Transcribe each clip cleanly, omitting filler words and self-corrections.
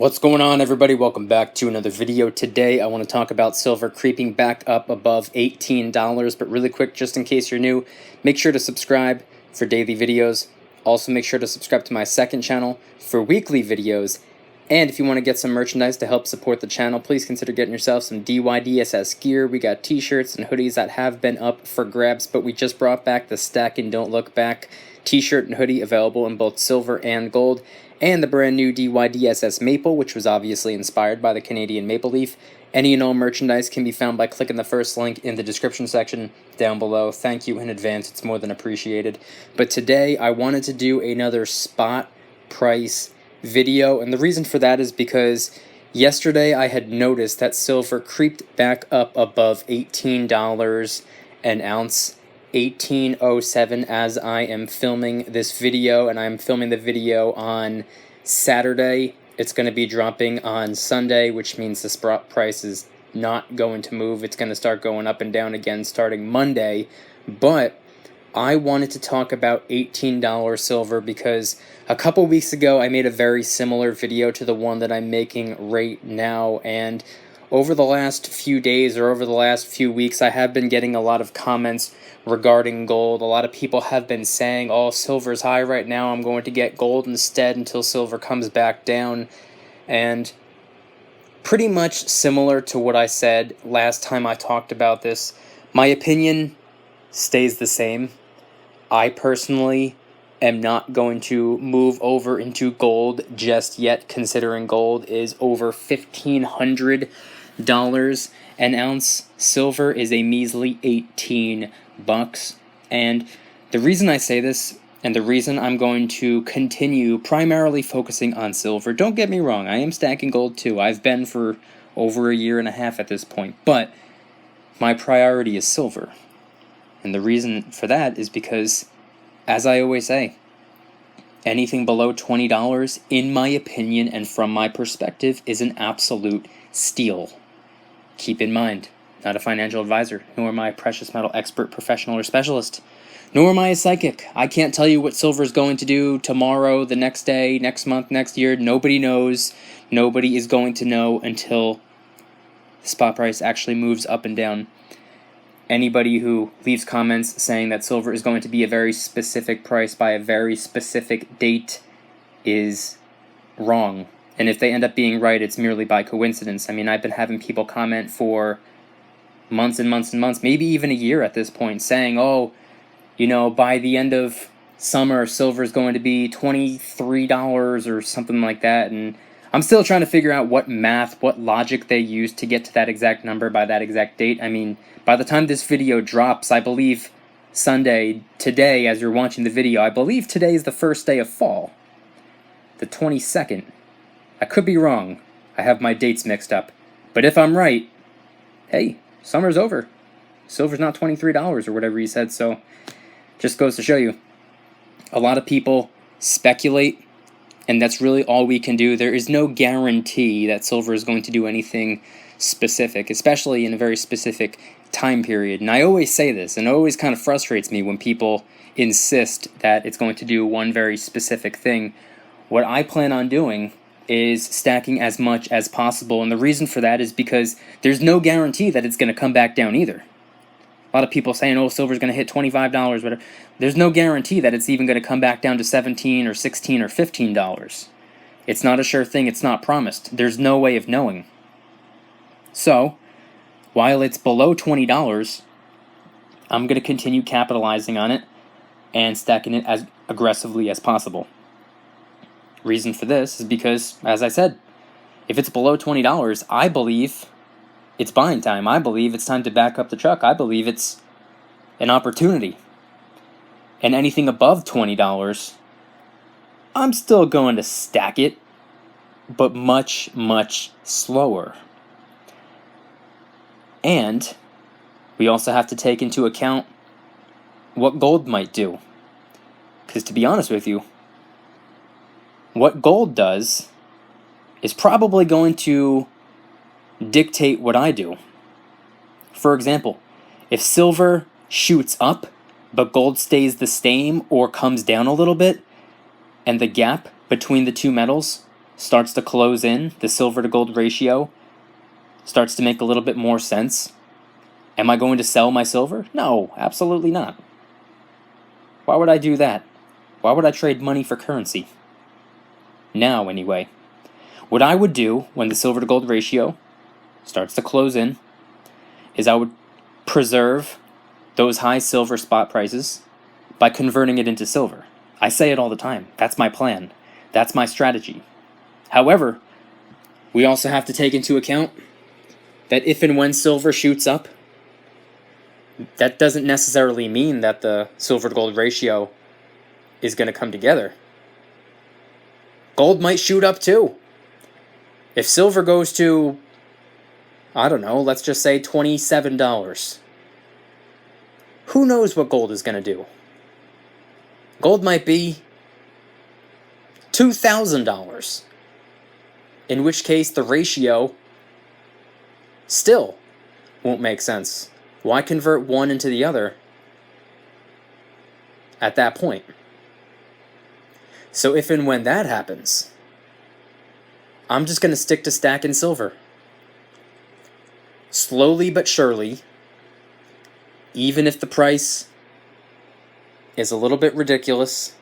What's going on, everybody? Welcome back to another video. Today I want to talk about silver creeping back up above $18, but really quick, just in case you're new, make sure to subscribe for daily videos. Also make sure to subscribe to my second channel for weekly videos, and if you want to get some merchandise to help support the channel, please consider getting yourself some DYDSS gear. We got t-shirts and hoodies that have been up for grabs, but we just brought back the Stack and Don't Look Back t-shirt and hoodie, available in both silver and gold, and the brand new DYDSS Maple, which was obviously inspired by the Canadian maple leaf. Any and all merchandise can be found by clicking the first link in the description section down below. Thank you in advance, it's more than appreciated. But today I wanted to do another spot price video, and the reason for that is because yesterday I had noticed that silver creeped back up above $18 an ounce. 1807 as I am filming this video, and I'm filming the video on Saturday. It's going to be dropping on Sunday, which means the spot price is not going to move. It's going to start going up and down again starting Monday. But I wanted to talk about $18 silver because a couple weeks ago I made a very similar video to the one that I'm making right now, and over the last few days or over the last few weeks I have been getting a lot of comments regarding gold. A lot of people have been saying, oh, silver's high right now, I'm going to get gold instead until silver comes back down. And pretty much similar to what I said last time I talked about this, my opinion stays the same. I personally am not going to move over into gold just yet, considering gold is over $1,500 an ounce. Silver is a measly 18 bucks. And the reason I say this, and the reason I'm going to continue primarily focusing on silver, don't get me wrong, I am stacking gold too. I've been for over a year and a half at this point, but my priority is silver. And the reason for that is because, as I always say, anything below $20, in my opinion and from my perspective, is an absolute steal. Keep in mind, not a financial advisor, nor am I a precious metal expert, professional, or specialist, nor am I a psychic. I can't tell you what silver is going to do tomorrow, the next day, next month, next year. Nobody knows. Nobody is going to know until the spot price actually moves up and down. Anybody who leaves comments saying that silver is going to be a very specific price by a very specific date is wrong. And if they end up being right, it's merely by coincidence. I mean, I've been having people comment for months and months and months, maybe even a year at this point, saying, oh, you know, by the end of summer, silver is going to be $23 or something like that. And I'm still trying to figure out what math, what logic they use to get to that exact number by that exact date. I mean, by the time this video drops, I believe Sunday, today, as you're watching the video, I believe today is the first day of fall, the 22nd. I could be wrong. I have my dates mixed up. But if I'm right, hey, summer's over. Silver's not $23 or whatever you said, so just goes to show you. A lot of people speculate, and that's really all we can do. There is no guarantee that silver is going to do anything specific, especially in a very specific time period. And I always say this, and it always kind of frustrates me when people insist that it's going to do one very specific thing. What I plan on doing is stacking as much as possible, and the reason for that is because there's no guarantee that it's going to come back down either. A lot of people saying, oh, silver's going to hit $25, whatever. There's no guarantee that it's even going to come back down to $17 or $16 or $15. It's not a sure thing, it's not promised. There's no way of knowing. So, while it's below $20, I'm going to continue capitalizing on it and stacking it as aggressively as possible. Reason for this is because, as I said, if it's below $20, I believe it's buying time. I believe it's time to back up the truck. I believe it's an opportunity. And anything above $20, I'm still going to stack it, but much, much slower. And we also have to take into account what gold might do. Because to be honest with you, what gold does is probably going to dictate what I do. For example, if silver shoots up, but gold stays the same or comes down a little bit, and the gap between the two metals starts to close in, the silver to gold ratio starts to make a little bit more sense, am I going to sell my silver? No, absolutely not. Why would I do that? Why would I trade money for currency? Now, anyway, what I would do when the silver to gold ratio starts to close in is I would preserve those high silver spot prices by converting it into silver. I say it all the time. That's my plan. That's my strategy. However, we also have to take into account that if and when silver shoots up, that doesn't necessarily mean that the silver to gold ratio is going to come together. Gold might shoot up too. If silver goes to, I don't know, let's just say $27, who knows what gold is going to do? Gold might be $2,000, in which case the ratio still won't make sense. Why convert one into the other at that point? So if and when that happens, I'm just going to stick to stacking silver. Slowly but surely, even if the price is a little bit ridiculous,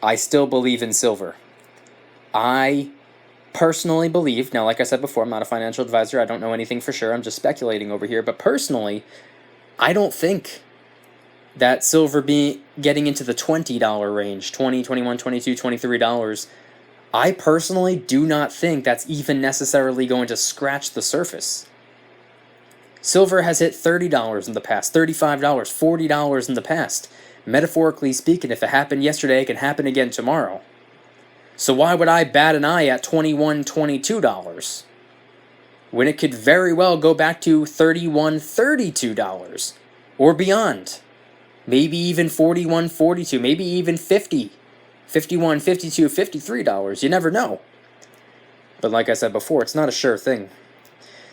I still believe in silver. I personally believe, now like I said before, I'm not a financial advisor, I don't know anything for sure, I'm just speculating over here, but personally, I don't think that silver getting into the $20 range, $20, $21, $22, $23, I personally do not think that's even necessarily going to scratch the surface. Silver has hit $30 in the past, $35, $40 in the past. Metaphorically speaking, if it happened yesterday, it can happen again tomorrow. So why would I bat an eye at $21, $22 when it could very well go back to $31, $32 or beyond? Maybe even $41, $42, maybe even $50, $51, $52, $53. You never know. But like I said before, it's not a sure thing.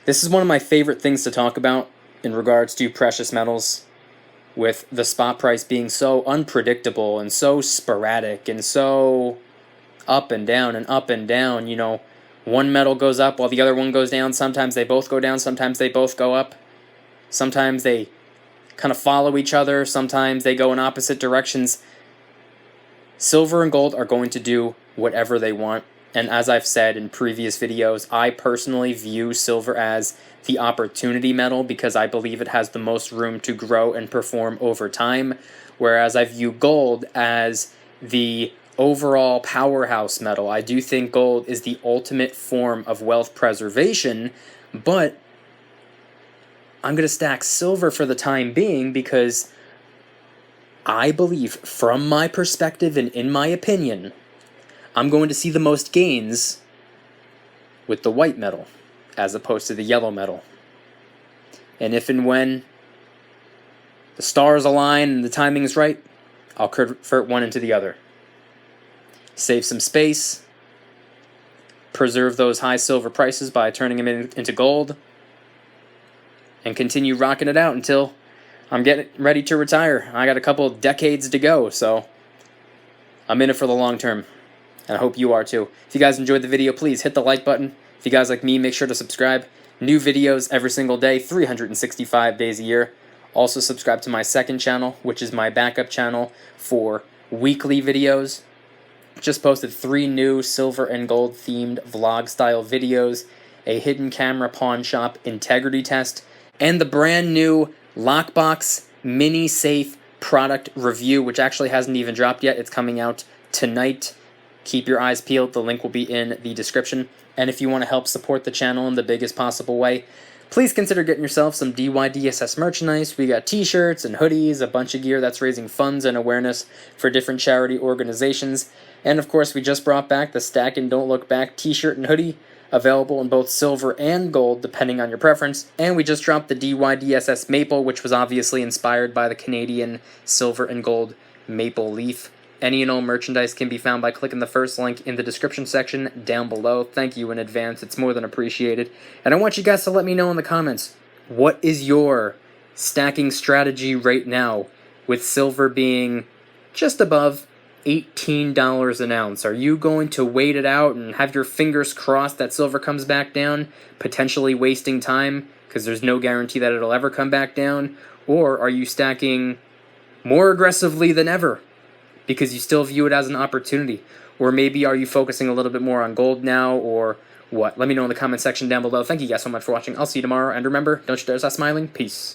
This is one of my favorite things to talk about in regards to precious metals, with the spot price being so unpredictable and so sporadic and so up and down and up and down. You know, one metal goes up while the other one goes down. Sometimes they both go down. Sometimes they both go up. Sometimes they kind of follow each other. Sometimes they go in opposite directions. Silver and gold are going to do whatever they want. And as I've said in previous videos, I personally view silver as the opportunity metal because I believe it has the most room to grow and perform over time, whereas I view gold as the overall powerhouse metal. I do think gold is the ultimate form of wealth preservation, but I'm going to stack silver for the time being because I believe, from my perspective and in my opinion, I'm going to see the most gains with the white metal as opposed to the yellow metal. And if and when the stars align and the timing is right, I'll convert one into the other. Save some space, preserve those high silver prices by turning them into gold, and continue rocking it out until I'm getting ready to retire. I got a couple decades to go, so I'm in it for the long term. And I hope you are too. If you guys enjoyed the video, please hit the like button. If you guys like me, make sure to subscribe. New videos every single day, 365 days a year. Also subscribe to my second channel, which is my backup channel for weekly videos. Just posted 3 new silver and gold themed vlog style videos, a hidden camera pawn shop integrity test, and the brand new Lockbox mini safe product review, which actually hasn't even dropped yet. It's coming out tonight. Keep your eyes peeled. The link will be in the description. And if you want to help support the channel in the biggest possible way, please consider getting yourself some DYDSS merchandise. We got t-shirts and hoodies, a bunch of gear that's raising funds and awareness for different charity organizations. And of course, we just brought back the Stack and Don't Look Back t-shirt and hoodie, available in both silver and gold, depending on your preference. And we just dropped the DYDSS Maple, which was obviously inspired by the Canadian silver and gold maple leaf. Any and all merchandise can be found by clicking the first link in the description section down below. Thank you in advance. It's more than appreciated. And I want you guys to let me know in the comments, what is your stacking strategy right now, with silver being just above $18 an ounce. Are you going to wait it out and have your fingers crossed that silver comes back down, potentially wasting time because there's no guarantee that it'll ever come back down? Or are you stacking more aggressively than ever because you still view it as an opportunity? Or maybe are you focusing a little bit more on gold now, or what? Let me know in the comment section down below. Thank you guys so much for watching. I'll see you tomorrow, and remember, don't you dare stop smiling. Peace.